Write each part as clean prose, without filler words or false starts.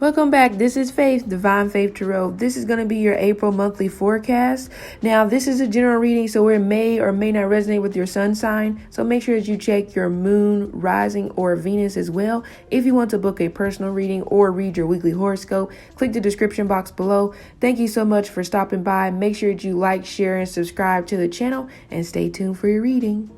Welcome back. This is Faith, Divine Faith Tarot. This is going to be your April monthly forecast. Now, this is a general reading, so it may or may not resonate with your sun sign. So make sure that you check your moon, rising, or Venus as well. If you want to book a personal reading or read your weekly horoscope, click the description box below. Thank you so much for stopping by. Make sure that you like, share, and subscribe to the channel, and stay tuned for your reading.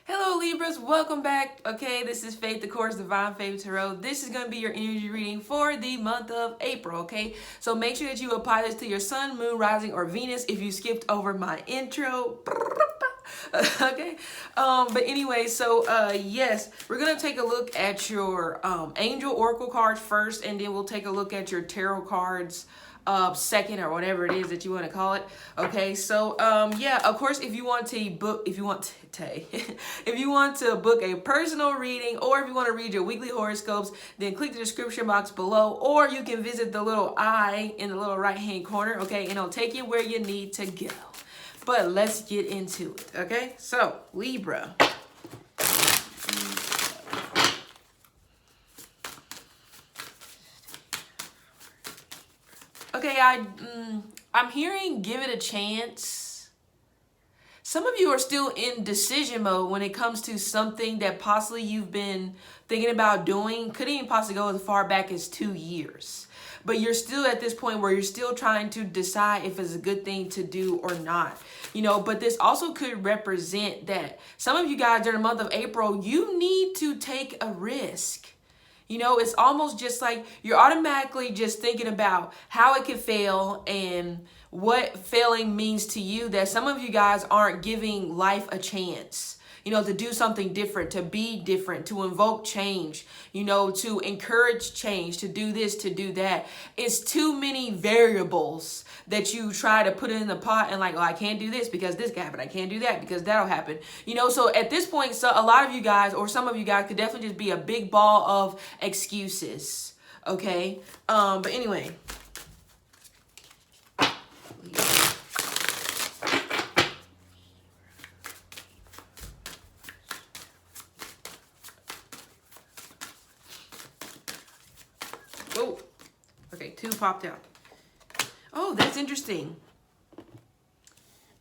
Hello Libras, welcome back. Okay, this is Faith, the course Divine Faith Tarot. This is going to be your energy reading for the month of April, okay? So make sure that you apply this to your sun, moon, rising, or Venus if you skipped over my intro. Okay, but anyway, so yes, we're going to take a look at your angel oracle cards first, and then we'll take a look at your tarot cards second, or whatever it is that you want to call it. Okay, so yeah, of course, if you want to book a personal reading, or if you want to read your weekly horoscopes, then click the description box below, or you can visit the little eye in the little right hand corner, okay, and it'll take you where you need to go. But let's get into it. Okay, so Libra. Okay, I'm hearing give it a chance. Some of you are still in decision mode when it comes to something that possibly you've been thinking about doing. Could even possibly go as far back as 2 years. But you're still at this point where you're still trying to decide if it's a good thing to do or not. You know, but this also could represent that some of you guys during the month of April, you need to take a risk. You know, it's almost just like you're automatically just thinking about how it could fail and what failing means to you, that some of you guys aren't giving life a chance, you know, to do something different, to be different, to invoke change, you know, to encourage change, to do this, to do that. It's too many variables that you try to put in the pot and like, oh, I can't do this because this can happen. I can't do that because that'll happen. You know, so at this point, so a lot of you guys, or some of you guys, could definitely just be a big ball of excuses. Okay. But anyway. Oh, okay, 2 popped out. Oh, that's interesting.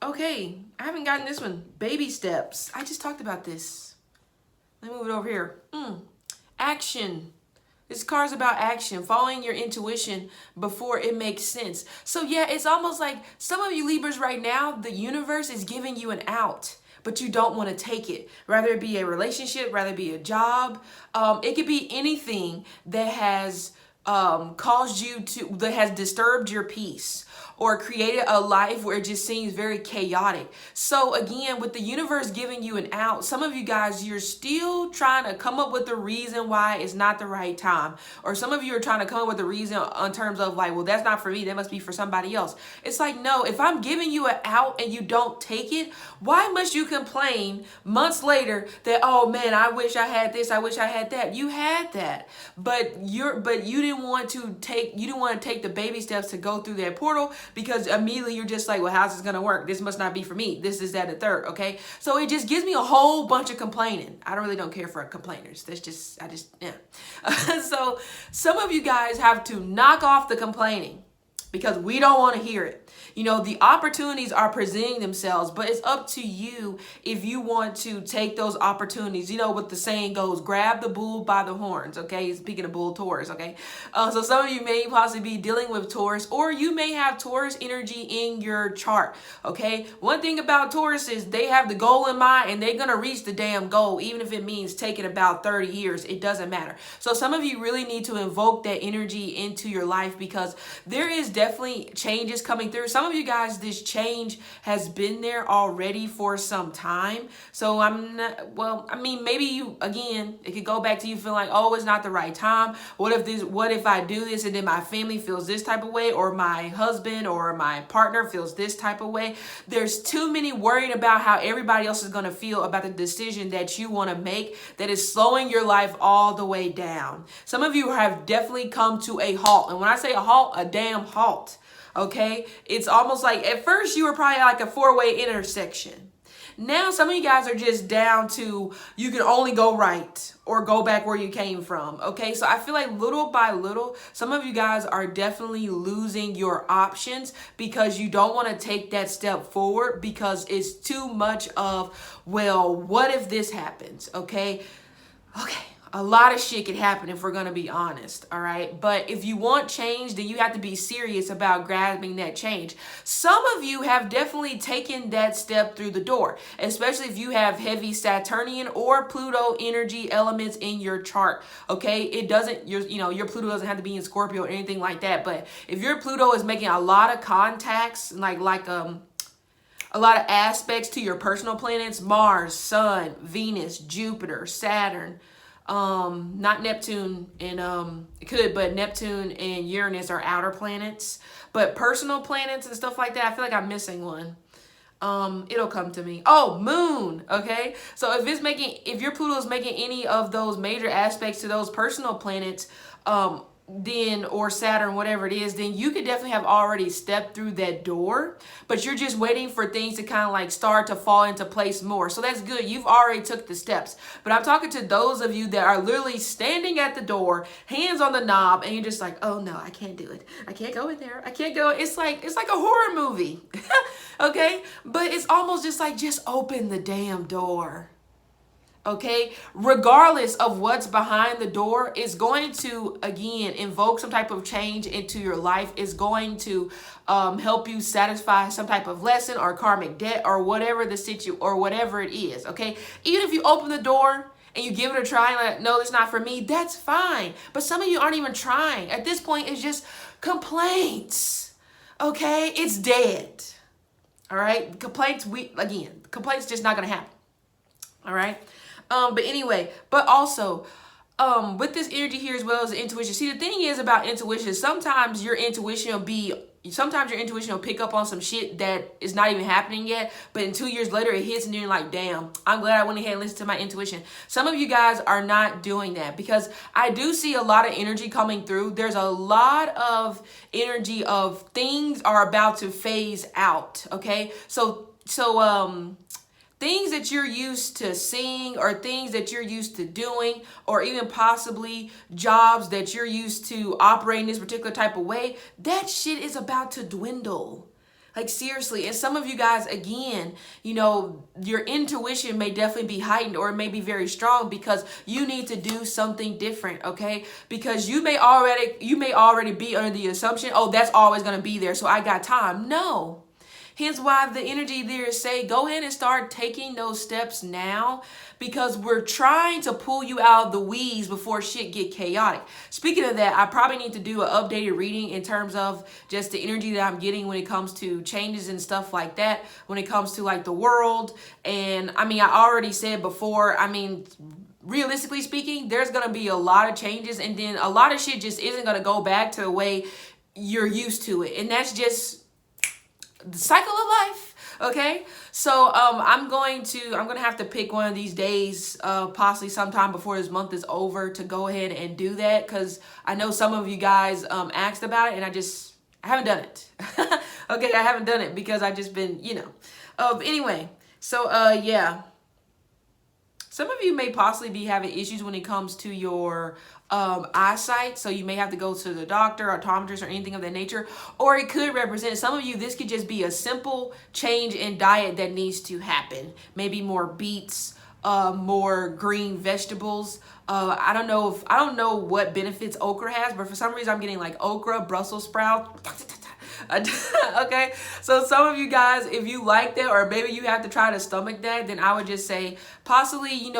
Okay, I haven't gotten this one. Baby steps. I just talked about this. Let me move it over here. Action. This card's about action, following your intuition before it makes sense. So yeah, it's almost like some of you Libras right now, the universe is giving you an out, but you don't want to take it. Rather it be a relationship, rather it be a job. It could be anything that has caused you to, that has disturbed your peace or created a life where it just seems very chaotic. So again, with the universe giving you an out, some of you guys, you're still trying to come up with the reason why it's not the right time. Or some of you are trying to come up with a reason in terms of like, well, that's not for me. That must be for somebody else. It's like, no, if I'm giving you an out and you don't take it, why must you complain months later that, oh man, I wish I had this. I wish I had that. You had that, but you didn't want to take the baby steps to go through that portal, because immediately you're just like, well, how's this going to work? This must not be for me. This is that, and third. Okay. So it just gives me a whole bunch of complaining. I don't care for complainers. Yeah. So some of you guys have to knock off the complaining, because we don't want to hear it. You know, the opportunities are presenting themselves, but it's up to you if you want to take those opportunities. You know what the saying goes, grab the bull by the horns, okay? Speaking of bull, Taurus, okay? So some of you may possibly be dealing with Taurus, or you may have Taurus energy in your chart, okay? One thing about Taurus is they have the goal in mind, and they're going to reach the damn goal, even if it means taking about 30 years. It doesn't matter. So some of you really need to invoke that energy into your life, because there is definitely changes coming through. Some of you guys, this change has been there already for some time. So maybe you, again, it could go back to you feeling like, oh, it's not the right time. What if I do this and then my family feels this type of way, or my husband or my partner feels this type of way? There's too many worrying about how everybody else is going to feel about the decision that you want to make, that is slowing your life all the way down. Some of you have definitely come to a halt. And when I say a halt, a damn halt. Okay, it's almost like at first you were probably like a 4-way intersection. Now some of you guys are just down to you can only go right or go back where you came from. Okay, so I feel like little by little, some of you guys are definitely losing your options because you don't want to take that step forward because it's too much of, well, what if this happens? Okay, a lot of shit could happen if we're going to be honest, all right? But if you want change, then you have to be serious about grabbing that change. Some of you have definitely taken that step through the door, especially if you have heavy Saturnian or Pluto energy elements in your chart, okay? It doesn't, your Pluto doesn't have to be in Scorpio or anything like that, but if your Pluto is making a lot of contacts, like a lot of aspects to your personal planets, Mars, Sun, Venus, Jupiter, Saturn, not Neptune and it could, but Neptune and Uranus are outer planets, but personal planets and stuff like that, I feel like I'm missing one. It'll come to me. Oh, moon. Okay, so if your Pluto is making any of those major aspects to those personal planets, then, or Saturn, whatever it is, then you could definitely have already stepped through that door, but you're just waiting for things to kind of like start to fall into place more. So that's good. You've already took the steps, but I'm talking to those of you that are literally standing at the door, hands on the knob, and you're just like, oh no, I can't do it. I can't go in there. I can't go. It's like a horror movie. Okay. But it's almost just like, just open the damn door. Okay, regardless of what's behind the door, is going to, again, invoke some type of change into your life. Is going to help you satisfy some type of lesson or karmic debt or whatever whatever it is. Okay, even if you open the door and you give it a try and like, no, it's not for me, that's fine. But some of you aren't even trying. At this point, it's just complaints. Okay, it's dead. All right, complaints just not gonna happen. All right. But anyway, but also, with this energy here as well as the intuition. See, the thing is about intuition, sometimes your intuition will pick up on some shit that is not even happening yet, but in 2 years later it hits and you're like, damn, I'm glad I went ahead and listened to my intuition. Some of you guys are not doing that because I do see a lot of energy coming through. There's a lot of energy of things are about to phase out. Okay. So things that you're used to seeing or things that you're used to doing or even possibly jobs that you're used to operating this particular type of way, that shit is about to dwindle. Like seriously. And some of you guys, again, your intuition may definitely be heightened or it may be very strong because you need to do something different, okay? Because you may already be under the assumption, oh, that's always going to be there, so I got time. No. Hence why the energy there say, go ahead and start taking those steps now because we're trying to pull you out of the weeds before shit get chaotic. Speaking of that, I probably need to do an updated reading in terms of just the energy that I'm getting when it comes to changes and stuff like that, when it comes to like the world. And I mean, I already said before, realistically speaking, there's going to be a lot of changes and then a lot of shit just isn't going to go back to the way you're used to it. And that's just the cycle of life. Okay, so I'm gonna have to pick one of these days, possibly sometime before this month is over, to go ahead and do that because I know some of you guys asked about it and I haven't done it. Okay, I haven't done it because I just been anyway, so yeah, some of you may possibly be having issues when it comes to your eyesight, so you may have to go to the doctor, optometrist, or anything of that nature. Or it could represent, some of you, this could just be a simple change in diet that needs to happen. Maybe more beets, more green vegetables. I don't know what benefits okra has, but for some reason I'm getting like okra, Brussels sprouts. Okay, so some of you guys, if you like that, or maybe you have to try to stomach that, then I would just say possibly,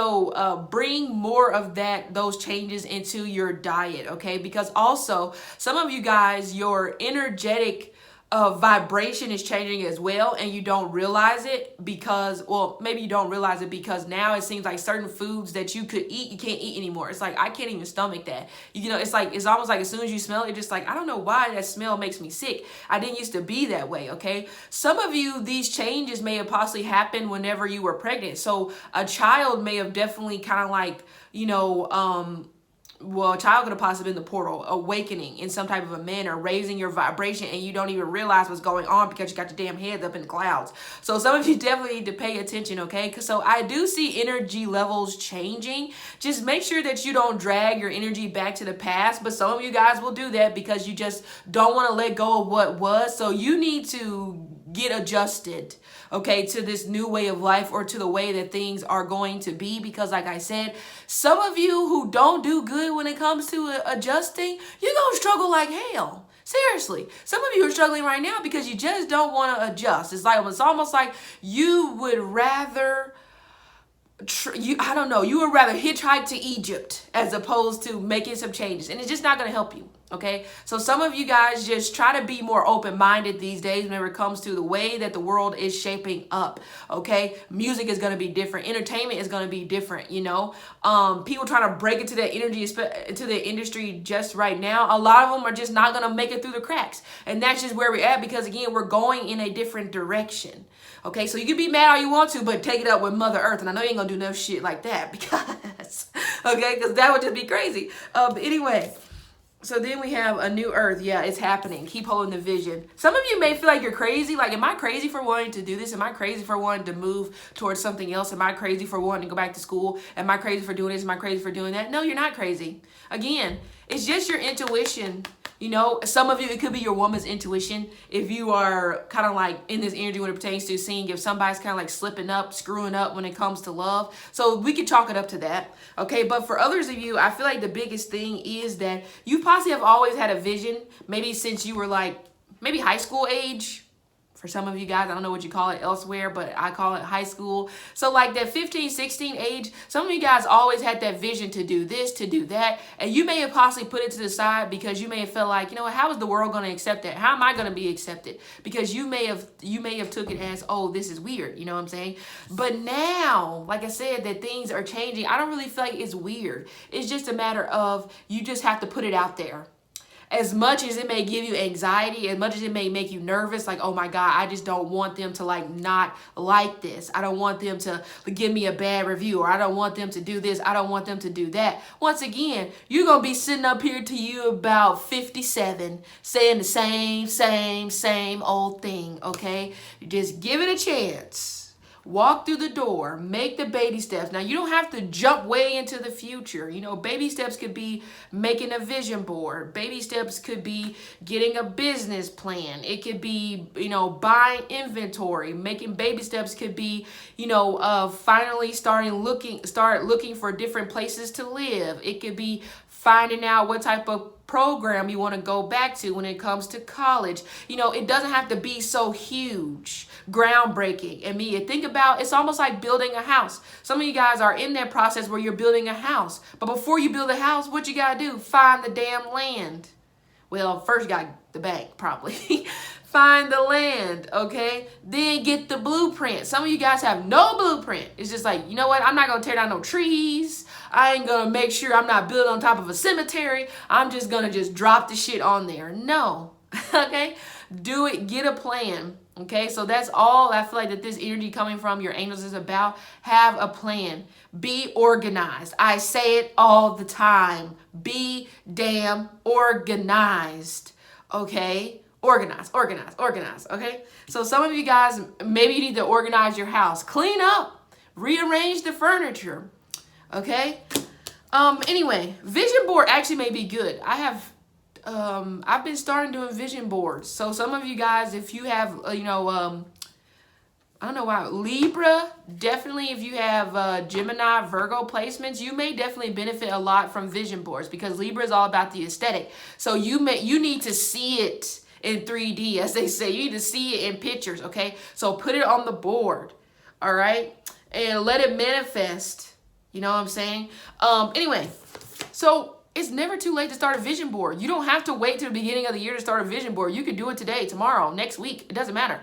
bring more of those changes into your diet. Okay, because also some of you guys, your energetic vibration is changing as well, and you don't realize it because, well, maybe you don't realize it because now it seems like certain foods that you could eat, you can't eat anymore. It's like, I can't even stomach that. It's almost like as soon as you smell it, just like, I don't know why that smell makes me sick. I didn't used to be that way, okay? Some of you, these changes may have possibly happened whenever you were pregnant. So a child may have definitely kind of like, well, a child could have possibly been the portal, awakening in some type of a manner, raising your vibration, and you don't even realize what's going on because you got your damn head up in the clouds. So some of you definitely need to pay attention, okay? Because so I do see energy levels changing. Just make sure that you don't drag your energy back to the past, but some of you guys will do that because you just don't want to let go of what was. So you need to get adjusted, okay, to this new way of life or to the way that things are going to be. Because like I said, some of you who don't do good when it comes to adjusting, you're going to struggle like hell. Seriously, some of you are struggling right now because you just don't want to adjust. It's almost like you would rather you would rather hitchhike to Egypt as opposed to making some changes, and it's just not going to help you. Okay, so some of you guys just try to be more open-minded these days whenever it comes to the way that the world is shaping up. Okay, music is going to be different, entertainment is going to be different. People trying to break into that energy, into the industry just right now. A lot of them are just not going to make it through the cracks, and that's just where we're at because again, we're going in a different direction. Okay, so you can be mad all you want to, but take it up with Mother Earth, and I know you ain't gonna do no shit like that because that would just be crazy. But anyway. So then we have a new earth. Yeah, it's happening. Keep holding the vision. Some of you may feel like you're crazy. Like, am I crazy for wanting to do this? Am I crazy for wanting to move towards something else? Am I crazy for wanting to go back to school? Am I crazy for doing this? Am I crazy for doing that? No, you're not crazy. Again, it's just your intuition. Some of you, it could be your woman's intuition. If you are kind of like in this energy when it pertains to seeing if somebody's kind of like slipping up, screwing up when it comes to love. So we could chalk it up to that. Okay, but for others of you, I feel like the biggest thing is that you possibly have always had a vision, maybe since you were like, maybe high school age. For some of you guys, I don't know what you call it elsewhere, but I call it high school. So like that 15, 16 age, some of you guys always had that vision to do this, to do that. And you may have possibly put it to the side because you may have felt like, how is the world going to accept that? How am I going to be accepted? Because you may have took it as, oh, this is weird. You know what I'm saying? But now, like I said, that things are changing. I don't really feel like it's weird. It's just a matter of you just have to put it out there. As much as it may give you anxiety, as much as it may make you nervous, like, oh my God, I just don't want them to like not like this. I don't want them to give me a bad review, or I don't want them to do this. I don't want them to do that. Once again, you're going to be sitting up here to you about 57 saying the same old thing, okay? Just give it a chance. Walk through the door, make the baby steps. Now, you don't have to jump way into the future. Baby steps could be making a vision board. Baby steps could be getting a business plan. It could be, buying inventory. Making baby steps could be, finally start looking for different places to live. It could be finding out what type of program you want to go back to when it comes to college. It doesn't have to be so huge, groundbreaking. And you think about, it's almost like building a house. Some of you guys are in that process where you're building a house. But before you build a house, what you got to do? Find the damn land. Well, first you got the bank, probably. Find the land, okay? Then get the blueprint. Some of you guys have no blueprint. It's just like, you know what? I'm not going to tear down no trees. I ain't going to make sure I'm not building on top of a cemetery. I'm just going to just drop the shit on there. No, okay? Do it. Get a plan, okay? So that's all I feel like that this energy coming from your angels is about. Have a plan. Be organized. I say it all the time. Be damn organized, okay? Organize, okay? So some of you guys, maybe you need to organize your house. Clean up. Rearrange the furniture, okay? Anyway, vision board actually may be good. I've been starting doing vision boards. So some of you guys, if you have, I don't know why, Libra, definitely if you have Gemini, Virgo placements, you may definitely benefit a lot from vision boards because Libra is all about the aesthetic. So you need to see it in 3D, as they say. You need to see it in pictures, okay? So put it on the board, all right? And let it manifest, you know what I'm saying? Anyway, so it's never too late to start a vision board. You don't have to wait till the beginning of the year to start a vision board. You could do it today, tomorrow, next week. It doesn't matter,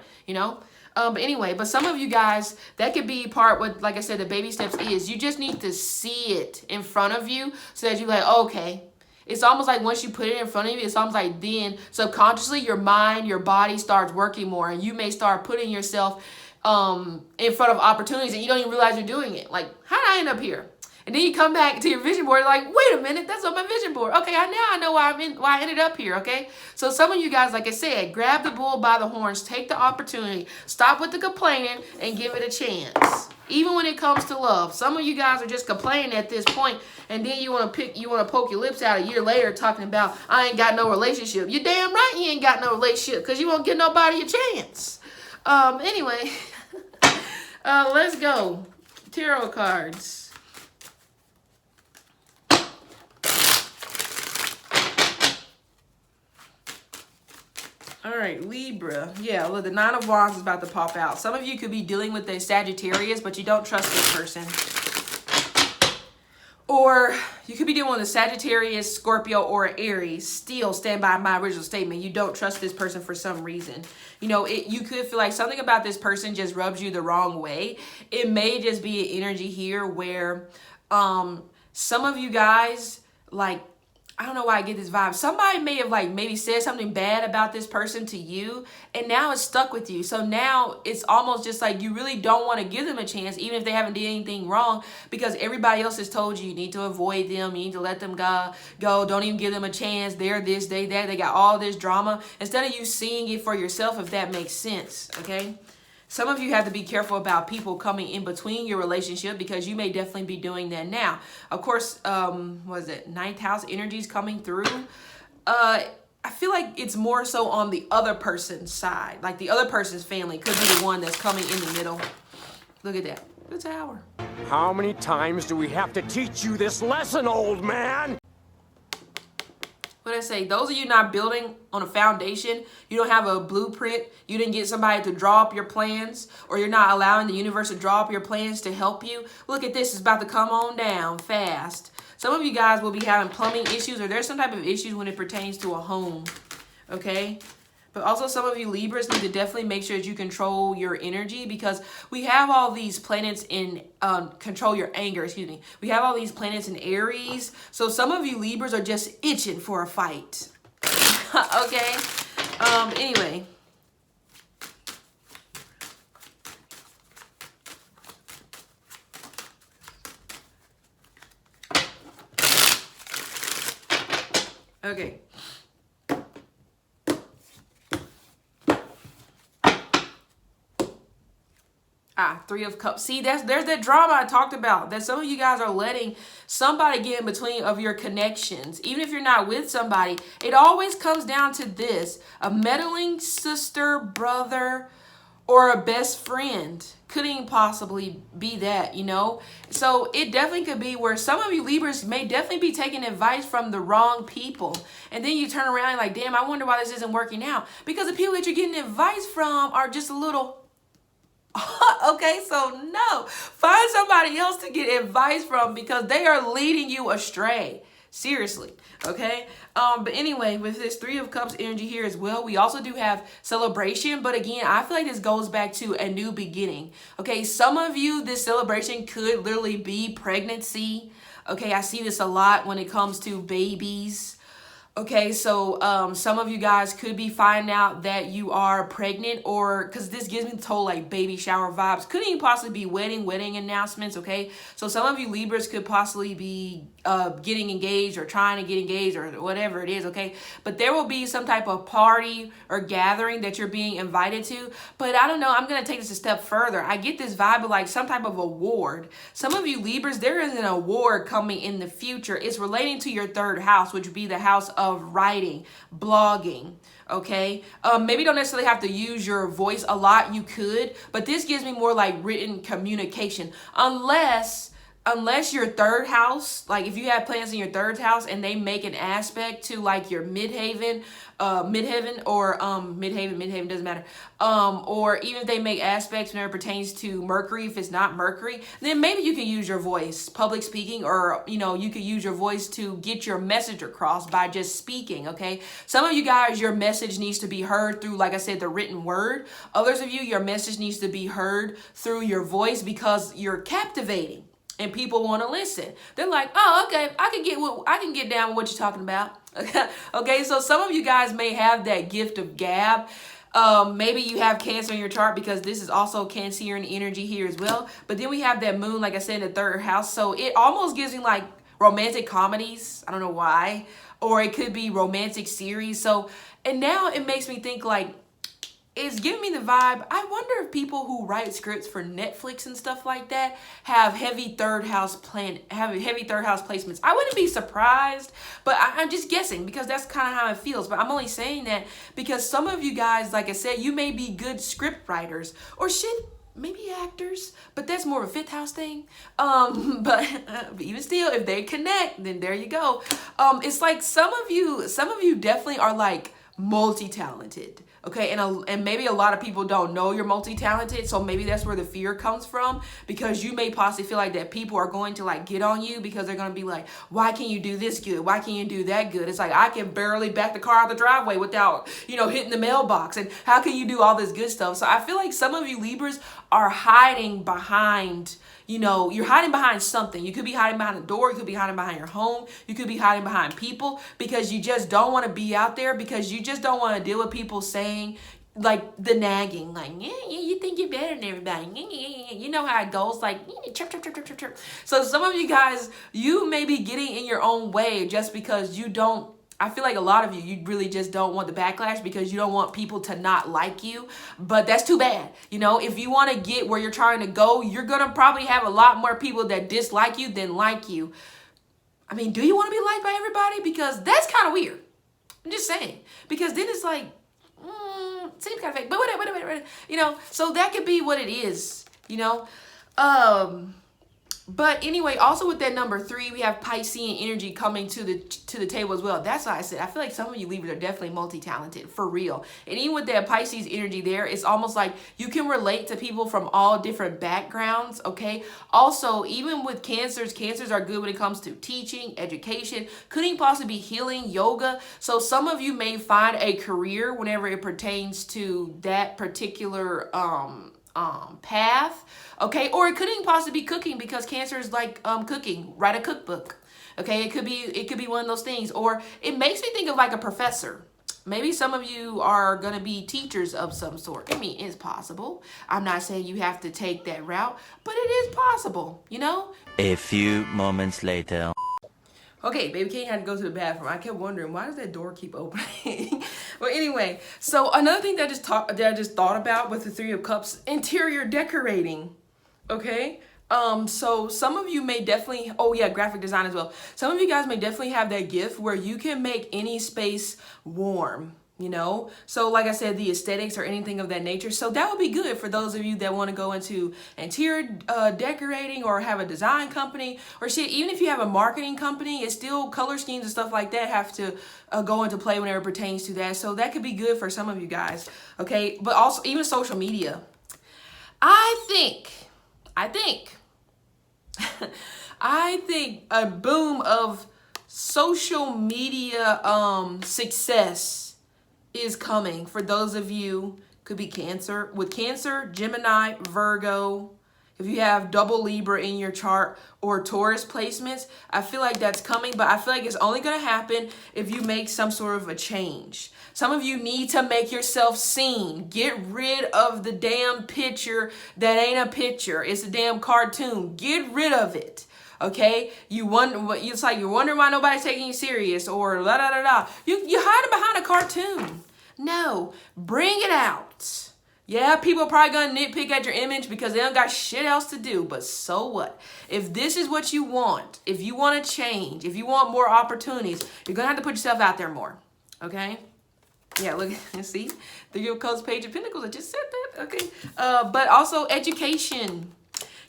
But some of you guys, that could be part what, like I said, the baby steps is. You just need to see it in front of you so that you're like, okay. It's almost like once you put it in front of you, it's almost like then subconsciously your mind, your body starts working more, and you may start putting yourself in front of opportunities and you don't even realize you're doing it. Like, how did I end up here? And then you come back to your vision board like, wait a minute, that's on my vision board. Okay, now I know why I ended up here, okay? So some of you guys, like I said, grab the bull by the horns, take the opportunity, stop with the complaining, and give it a chance. Even when it comes to love. Some of you guys are just complaining at this point, and then you want to poke your lips out a year later talking about, I ain't got no relationship. You damn right you ain't got no relationship, because you won't give nobody a chance. Anyway, let's go. Tarot cards. All right, Libra. Yeah, look, the Nine of Wands is about to pop out. Some of you could be dealing with a Sagittarius, but you don't trust this person. Or you could be dealing with a Sagittarius, Scorpio, or Aries. Still, stand by my original statement. You don't trust this person for some reason. You know, you could feel like something about this person just rubs you the wrong way. It may just be an energy here where some of you guys, like, I don't know why I get this vibe. Somebody may have maybe said something bad about this person to you, and now it's stuck with you. So now it's almost just like you really don't want to give them a chance, even if they haven't did anything wrong, because everybody else has told you need to avoid them, you need to let them go, don't even give them a chance, they're this, they that, they got all this drama, instead of you seeing it for yourself, if that makes sense, okay? Some of you have to be careful about people coming in between your relationship, because you may definitely be doing that now. Of course, what is it? Ninth house energies coming through. I feel like it's more so on the other person's side. Like the other person's family could be the one that's coming in the middle. Look at that. The Tower. How many times do we have to teach you this lesson, old man? What I say, those of you not building on a foundation, you don't have a blueprint, you didn't get somebody to draw up your plans, or you're not allowing the universe to draw up your plans to help you. Look at this, it's about to come on down fast. Some of you guys will be having plumbing issues, or there's some type of issues when it pertains to a home, okay? But also some of you Libras need to definitely make sure that you control your energy, because we have all these planets in, control your anger, excuse me. We have all these planets in Aries. So some of you Libras are just itching for a fight. Okay? Anyway. Okay. Three of Cups. See, there's that drama I talked about, that some of you guys are letting somebody get in between of your connections. Even if you're not with somebody, it always comes down to this: a meddling sister, brother, or a best friend. Couldn't even possibly be that, you know? So it definitely could be where some of you Libras may definitely be taking advice from the wrong people. And then you turn around and like, damn, I wonder why this isn't working out. Because the people that you're getting advice from are just a little... Okay, so no, find somebody else to get advice from, because they are leading you astray. Seriously, okay? But anyway, with this Three of Cups energy here as well, we also do have celebration. But again, I feel like this goes back to a new beginning. Okay, some of you, this celebration could literally be pregnancy. Okay, I see this a lot when it comes to babies. Okay, so some of you guys could be finding out that you are pregnant, or because this gives me the whole like baby shower vibes. Could even possibly be wedding announcements, okay? So some of you Libras could possibly be getting engaged or trying to get engaged or whatever it is, okay? But there will be some type of party or gathering that you're being invited to. But I don't know, I'm going to take this a step further. I get this vibe of like some type of award. Some of you Libras, there is an award coming in the future. It's relating to your third house, which would be the house of writing, blogging, okay? Maybe don't necessarily have to use your voice a lot. You could, but this gives me more like written communication. Unless your third house, like if you have plans in your third house and they make an aspect to like your midheaven, doesn't matter. Or even if they make aspects when it pertains to Mercury, if it's not Mercury, then maybe you can use your voice, public speaking, or, you know, you could use your voice to get your message across by just speaking, okay? Some of you guys, your message needs to be heard through, like I said, the written word. Others of you, your message needs to be heard through your voice, because you're captivating. And people want to listen. They're like, oh, okay, I can get down with what you're talking about. Okay, so some of you guys may have that gift of gab. Maybe you have Cancer in your chart because this is also Cancerian energy here as well. But then we have that moon, like I said, in the third house. So it almost gives me like romantic comedies. I don't know why. Or it could be romantic series. So, and now it makes me think like, it's giving me the vibe. I wonder if people who write scripts for Netflix and stuff like that have heavy third house placements. I wouldn't be surprised, but I'm just guessing because that's kind of how it feels. But I'm only saying that because some of you guys, like I said, you may be good script writers or shit. Maybe actors, but that's more of a fifth house thing. But even still, if they connect, then there you go. It's like some of you definitely are like multi-talented. Okay, and maybe a lot of people don't know you're multi-talented, so maybe that's where the fear comes from, because you may possibly feel like that people are going to like get on you because they're going to be like, why can you do this good? Why can you do that good? It's like, I can barely back the car out the driveway without, hitting the mailbox, and how can you do all this good stuff? So I feel like some of you Libras are hiding behind, you're hiding behind something. You could be hiding behind a door. You could be hiding behind your home. You could be hiding behind people because you just don't want to be out there, because you just don't want to deal with people saying like the nagging, like, yeah, you think you're better than everybody. Yeah. You know how it goes, like, chirp, chirp, chirp, chirp, chirp, chirp. So some of you guys, you may be getting in your own way just because you don't, I feel like a lot of you really just don't want the backlash because you don't want people to not like you, but that's too bad. If you want to get where you're trying to go, you're going to probably have a lot more people that dislike you than like you. I mean, do you want to be liked by everybody? Because that's kind of weird. I'm just saying, because then it's like, seems kind of fake, but whatever. So that could be what it is, But anyway, also with that number 3, we have Piscean energy coming to the table as well. That's why I said I feel like some of you Libras are definitely multi-talented, for real. And even with that Pisces energy there, it's almost like you can relate to people from all different backgrounds, okay? Also, even with Cancers are good when it comes to teaching, education, could even possibly be healing, yoga. So some of you may find a career whenever it pertains to that particular path, okay? Or it could even possibly be cooking, because Cancer is like cooking. Write a cookbook, okay? It could be one of those things. Or it makes me think of like a professor. Maybe some of you are going to be teachers of some sort. I mean, it's possible. I'm not saying you have to take that route, but it is possible, A few moments later. Okay, baby Kane had to go to the bathroom. I kept wondering, why does that door keep opening? Well, anyway, so another thing that I just thought about with the 3 of Cups, interior decorating. Okay, so some of you may definitely, graphic design as well. Some of you guys may definitely have that gift where you can make any space warm. So like I said, the aesthetics or anything of that nature. So that would be good for those of you that want to go into interior decorating or have a design company or shit. Even if you have a marketing company, it's still color schemes and stuff like that have to go into play whenever it pertains to that. So that could be good for some of you guys. Okay. But also even social media. I think a boom of social media success is coming for those of you. Could be Cancer. With Cancer, Gemini, Virgo, if you have double Libra in your chart, or Taurus placements, I feel like that's coming, but I feel like it's only going to happen if you make some sort of a change. Some of you need to make yourself seen. Get rid of the damn picture that ain't a picture. It's a damn cartoon. Get rid of it. Okay, it's like you're wondering why nobody's taking you serious, or la da da da. You hiding behind a cartoon. No, bring it out. Yeah, people are probably gonna nitpick at your image because they don't got shit else to do. But so what? If this is what you want, if you want to change, if you want more opportunities, you're gonna have to put yourself out there more. Okay. Yeah, look, see, the 3 of Cups, Page of Pentacles. I just said that. Okay, but also education.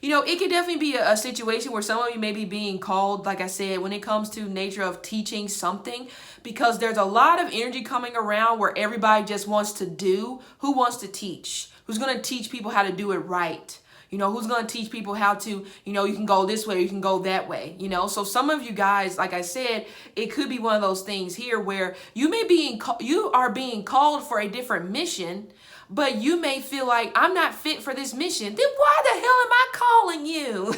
It could definitely be a situation where some of you may be being called, like I said, when it comes to nature of teaching something, because there's a lot of energy coming around where everybody just wants to do. Who wants to teach? Who's going to teach people how to do it right? Who's going to teach people how to, you can go this way, you can go that way, So some of you guys, like I said, it could be one of those things here where you are being called for a different mission, but you may feel like, I'm not fit for this mission. Then why the hell am I calling you?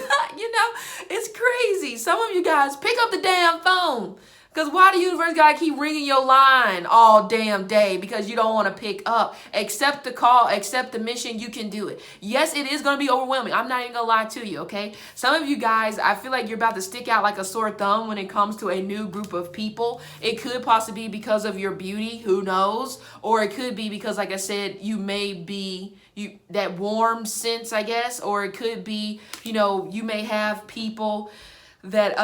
It's crazy. Some of you guys, pick up the damn phone. Because why the universe gotta keep ringing your line all damn day because you don't want to pick up? Accept the call, accept the mission, you can do it. Yes, it is going to be overwhelming. I'm not even going to lie to you, okay? Some of you guys, I feel like you're about to stick out like a sore thumb when it comes to a new group of people. It could possibly be because of your beauty, who knows? Or it could be because, like I said, you may be that warm sense, I guess. Or it could be, you know, you may have people that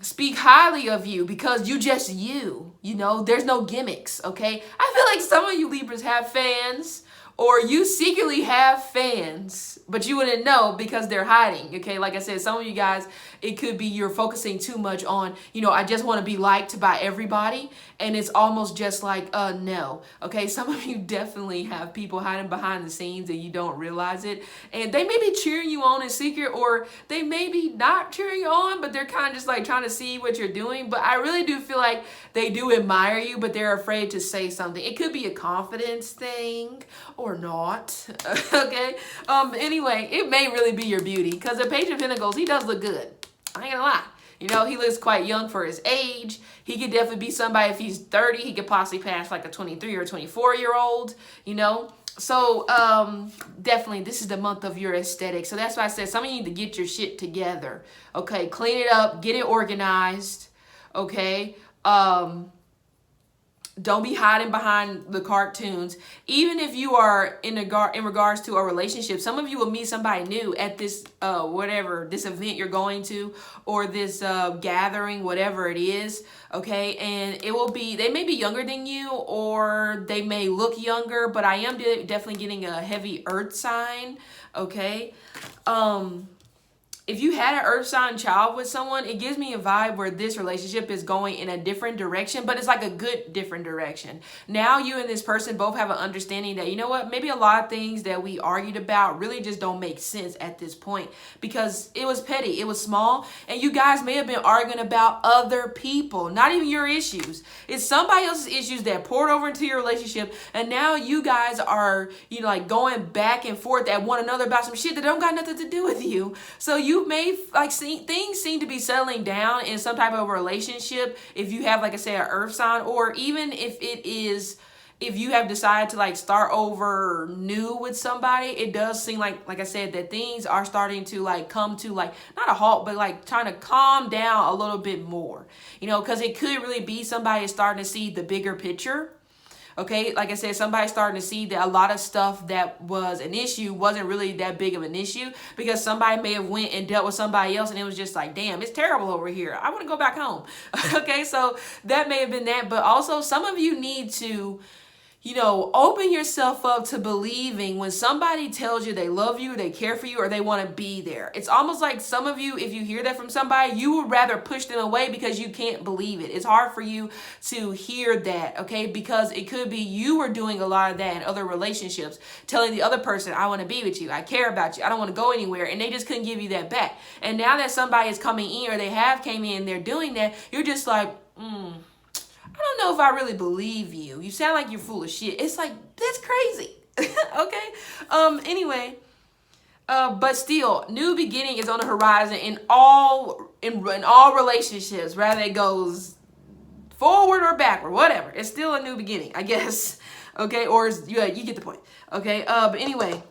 speak highly of you because you just you know, there's no gimmicks, okay? I feel like some of you Libras have fans, or you secretly have fans, but you wouldn't know because they're hiding, okay? Like I said, some of you guys, it could be you're focusing too much on, you know, I just want to be liked by everybody, and it's almost just like, no, okay? Some of you definitely have people hiding behind the scenes and you don't realize it, and they may be cheering you on in secret, or they may be not cheering you on, but they're kind of just like trying to see what you're doing. But I really do feel like they do admire you, but they're afraid to say something. It could be a confidence thing or not, okay? Anyway, it may really be your beauty, because the Page of Pentacles, he does look good. I ain't gonna lie. You know, he looks quite young for his age. He could definitely be somebody, if he's 30, he could possibly pass like a 23 or 24-year-old, you know? So, definitely, this is the month of your aesthetic. So that's why I said some of you need to get your shit together, okay? Clean it up, get it organized, okay? Don't be hiding behind the cartoons. Even if you are in regards to a relationship, some of you will meet somebody new at this whatever, this event you're going to, or this gathering, whatever it is, okay? And it will be, they may be younger than you, or they may look younger, but I am definitely getting a heavy earth sign, okay? If you had an earth sign child with someone, it gives me a vibe where this relationship is going in a different direction, but it's like a good different direction. Now you and this person both have an understanding that, you know what, maybe a lot of things that we argued about really just don't make sense at this point, because it was petty, it was small, and you guys may have been arguing about other people, not even your issues. It's somebody else's issues that poured over into your relationship, and now you guys are, you know, like going back and forth at one another about some shit that don't got nothing to do with you. So you may like see things seem to be settling down in some type of relationship if you have, like I say, an earth sign, or even if you have decided to like start over new with somebody. It does seem like I said, that things are starting to like come to like not a halt, but like trying to calm down a little bit more, you know, because it could really be somebody is starting to see the bigger picture. Okay, like I said, somebody's starting to see that a lot of stuff that was an issue wasn't really that big of an issue, because somebody may have went and dealt with somebody else and it was just like, damn, it's terrible over here. I want to go back home. Okay, so that may have been that. But also some of you need to, you know, open yourself up to believing when somebody tells you they love you, they care for you, or they want to be there. It's almost like some of you, if you hear that from somebody, you would rather push them away because you can't believe it. It's hard for you to hear that, okay? Because it could be you were doing a lot of that in other relationships, telling the other person, I want to be with you, I care about you, I don't want to go anywhere, and they just couldn't give you that back. And now that somebody is coming in, or they have came in and they're doing that, you're just like, I don't know if I really believe you. You sound like you're full of shit. It's like, that's crazy. Okay. Anyway, but still, new beginning is on the horizon in all relationships, whether it goes forward or backward, whatever. It's still a new beginning, I guess. Okay, or you get the point. Okay. But anyway,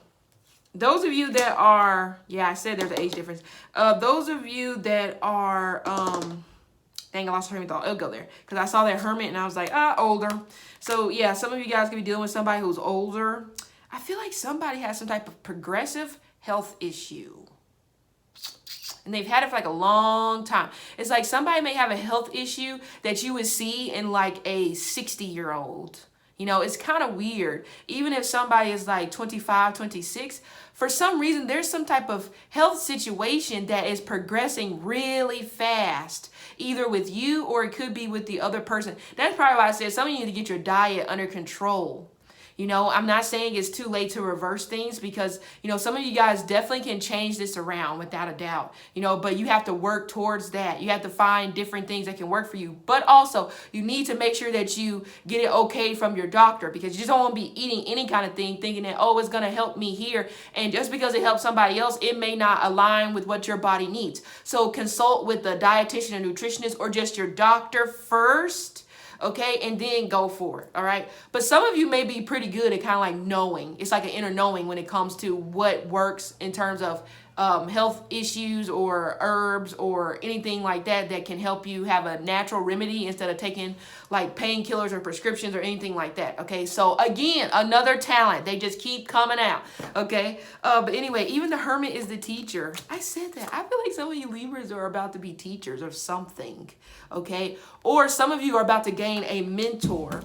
those of you that are, yeah, I said there's an age difference. Those of you that are, dang, I lost hermit thought. It'll go there. Because I saw that hermit and I was like, older. So, yeah, some of you guys could be dealing with somebody who's older. I feel like somebody has some type of progressive health issue. And they've had it for like a long time. It's like somebody may have a health issue that you would see in like a 60-year-old. You know, it's kind of weird. Even if somebody is like 25, 26, for some reason, there's some type of health situation that is progressing really fast, either with you or it could be with the other person. That's probably why I said some of you need to get your diet under control. You know, I'm not saying it's too late to reverse things because, you know, some of you guys definitely can change this around without a doubt, you know, but you have to work towards that. You have to find different things that can work for you. But also, you need to make sure that you get it okay from your doctor, because you just don't want to be eating any kind of thing thinking that, oh, it's going to help me here. And just because it helps somebody else, it may not align with what your body needs. So consult with the dietitian and nutritionist or just your doctor first. Okay, and then go for it, all right? But some of you may be pretty good at kind of like knowing. It's like an inner knowing when it comes to what works in terms of health issues or herbs or anything like that that can help you have a natural remedy instead of taking like painkillers or prescriptions or anything like that, okay? So again, another talent. They just keep coming out, okay? But anyway, even the Hermit is the teacher. I said that. I feel like some of you Libras are about to be teachers of something, okay? Or some of you are about to gain a mentor,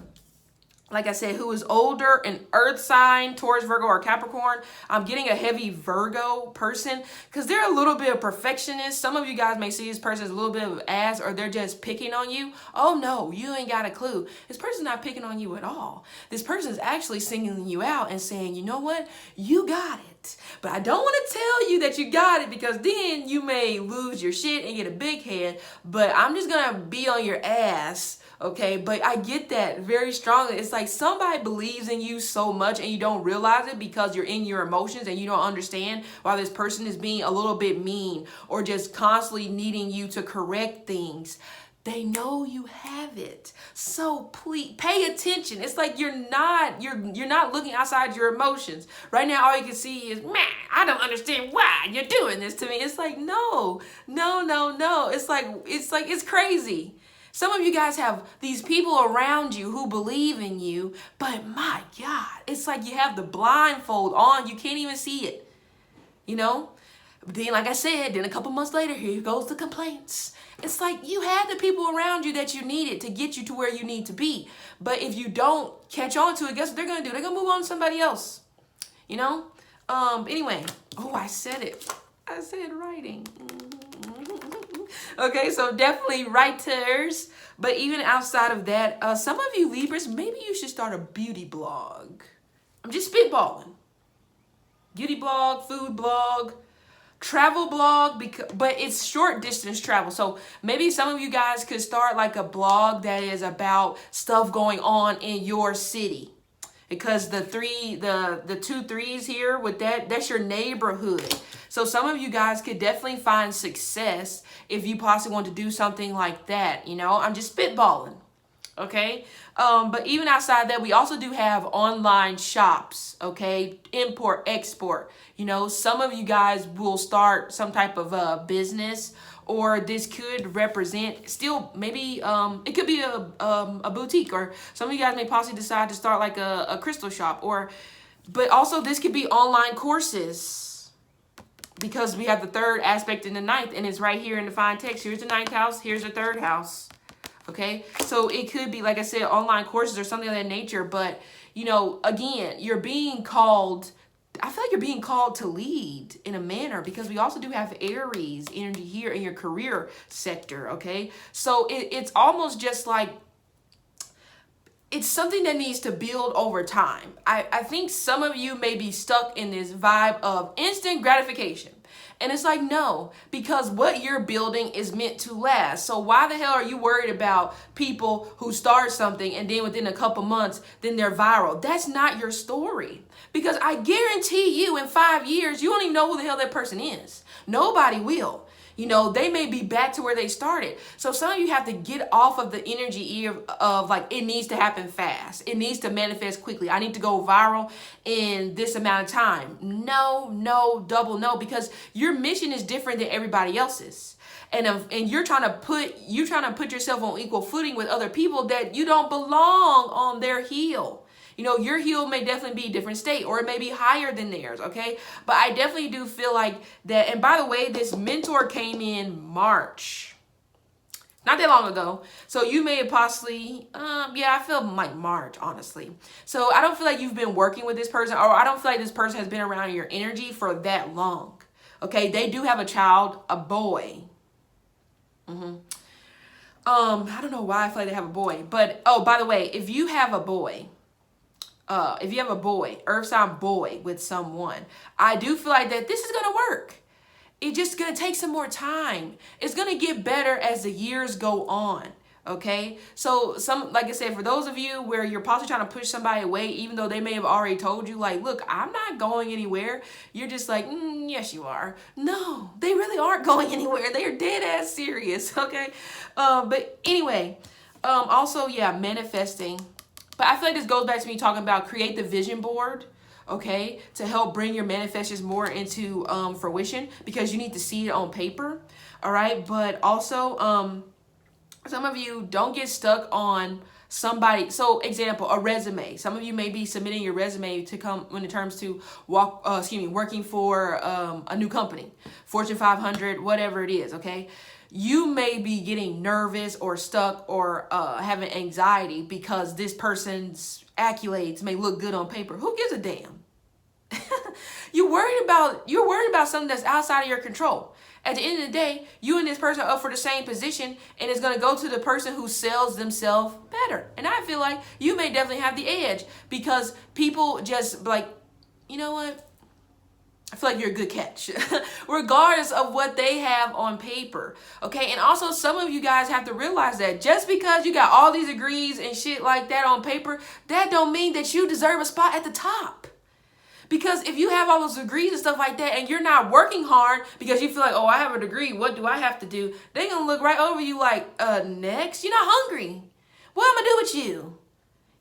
like I said, who is older, an earth sign, Taurus, Virgo, or Capricorn. I'm getting a heavy Virgo person because they're a little bit of perfectionist. Some of you guys may see this person as a little bit of an ass, or they're just picking on you. Oh no, you ain't got a clue. This person's not picking on you at all. This person is actually singling you out and saying, you know what? You got it. But I don't want to tell you that you got it because then you may lose your shit and get a big head. But I'm just going to be on your ass. Okay, but I get that very strongly. It's like somebody believes in you so much and you don't realize it because you're in your emotions and you don't understand why this person is being a little bit mean or just constantly needing you to correct things. They know you have it. So please pay attention. It's like you're not looking outside your emotions. Right now, all you can see is, man, I don't understand why you're doing this to me. It's like, no. It's crazy. Some of you guys have these people around you who believe in you, but my God, it's like you have the blindfold on. You can't even see it, you know? But then, like I said, then a couple months later, here goes the complaints. It's like you had the people around you that you needed to get you to where you need to be. But if you don't catch on to it, guess what they're going to do? They're going to move on to somebody else, you know? Anyway, oh, I said it. I said writing. Okay, so definitely writers. But even outside of that, some of you Libras, maybe you should start a beauty blog. I'm just spitballing. Beauty blog, food blog, travel blog, but it's short distance travel. So maybe some of you guys could start like a blog that is about stuff going on in your city. Because the 2 3s here with that's your neighborhood. So some of you guys could definitely find success if you possibly want to do something like that. You know, I'm just spitballing. Okay. But even outside that, we also do have online shops. Okay. Import, export. You know, some of you guys will start some type of business, or this could represent still maybe it could be a boutique, or some of you guys may possibly decide to start like a crystal shop, but also this could be online courses, because we have the third aspect in the ninth, and it's right here in the fine text. Here's the ninth house, here's the third house. Okay, so it could be, like I said, online courses or something of that nature. But you know, again, you're being called. I feel like you're being called to lead in a manner, because we also do have Aries energy here in your career sector, okay? So it's almost just like it's something that needs to build over time. I think some of you may be stuck in this vibe of instant gratification. And it's like, no, because what you're building is meant to last. So why the hell are you worried about people who start something and then within a couple months, then they're viral? That's not your story. Because I guarantee you in 5 years, you don't even know who the hell that person is. Nobody will. You know, they may be back to where they started. So some of you have to get off of the energy of like, it needs to happen fast. It needs to manifest quickly. I need to go viral in this amount of time. No, double no, because your mission is different than everybody else's. And you're trying to put yourself on equal footing with other people that you don't belong on their heel. You know, your heel may definitely be a different state, or it may be higher than theirs, okay? But I definitely do feel like that. And by the way, this mentor came in March. Not that long ago. So you may have possibly, I feel like March, honestly. So I don't feel like you've been working with this person, or I don't feel like this person has been around your energy for that long, okay? They do have a child, a boy. I don't know why I feel like they have a boy. But, oh, by the way, if you have a boy, if you have a boy, earth sign boy with someone, I do feel like that this is going to work. It's just going to take some more time. It's going to get better as the years go on. Okay, so like I said, for those of you where you're possibly trying to push somebody away, even though they may have already told you, like, look, I'm not going anywhere. You're just like, yes, you are. No, they really aren't going anywhere. They are dead ass serious. Okay, but anyway, also, yeah, manifesting. But I feel like this goes back to me talking about create the vision board. Okay, to help bring your manifestations more into fruition, because you need to see it on paper. All right, but also some of you don't get stuck on somebody. So example, a resume. Some of you may be submitting your resume to come when it comes to working for a new company, Fortune 500, whatever it is. Okay, you may be getting nervous or stuck or having anxiety because this person's accolades may look good on paper. Who gives a damn? You're worried about something that's outside of your control. At the end of the day, you and this person are up for the same position, and it's going to go to the person who sells themselves better. And I feel like you may definitely have the edge, because people just like, you know what? I feel like you're a good catch, regardless of what they have on paper. Okay, and also some of you guys have to realize that just because you got all these degrees and shit like that on paper, that don't mean that you deserve a spot at the top. Because if you have all those degrees and stuff like that, and you're not working hard because you feel like, oh, I have a degree, what do I have to do? They're going to look right over you like, next, you're not hungry. What am I going to do with you?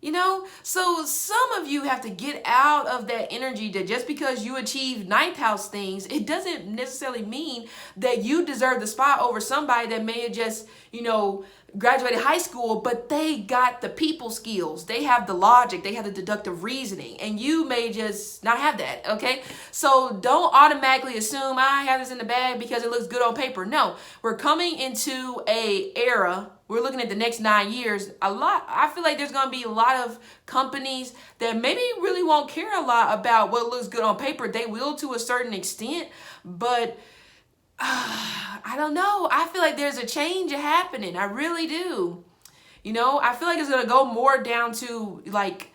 You know, so some of you have to get out of that energy that just because you achieve ninth house things, it doesn't necessarily mean that you deserve the spot over somebody that may have just, you know, graduated high school, but they got the people skills. They have the logic. They have the deductive reasoning, and you may just not have that. Okay. So don't automatically assume I have this in the bag because it looks good on paper. No, we're coming into a era. We're looking at the next 9 years. I feel like there's going to be a lot of companies that maybe really won't care a lot about what looks good on paper. They will to a certain extent, but I don't know. I feel like there's a change happening. I really do. You know, I feel like it's going to go more down to like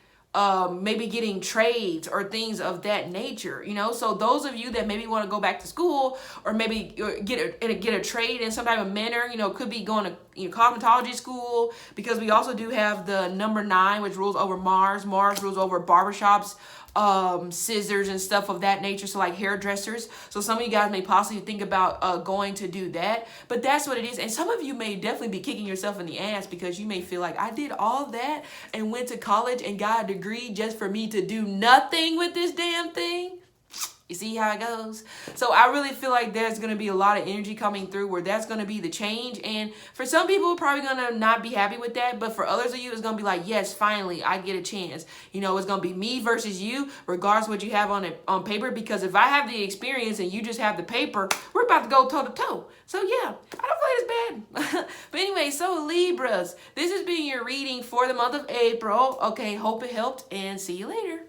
maybe getting trades or things of that nature, you know. So those of you that maybe want to go back to school or maybe get a trade in some type of manner, you know, could be going to cosmetology school, because we also do have the number 9, which rules over Mars. Mars rules over barbershops, scissors and stuff of that nature, so like hairdressers. So some of you guys may possibly think about going to do that, but that's what it is. And some of you may definitely be kicking yourself in the ass because you may feel like, I did all that and went to college and got a degree just for me to do nothing with this damn thing. You see how it goes? So I really feel like there's going to be a lot of energy coming through where that's going to be the change. And for some people, probably going to not be happy with that. But for others of you, it's going to be like, yes, finally, I get a chance. You know, it's going to be me versus you, regardless of what you have on paper. Because if I have the experience and you just have the paper, we're about to go toe to toe. So yeah, I don't feel like it's bad. But anyway, so Libras, this has been your reading for the month of April. Okay, hope it helped, and see you later.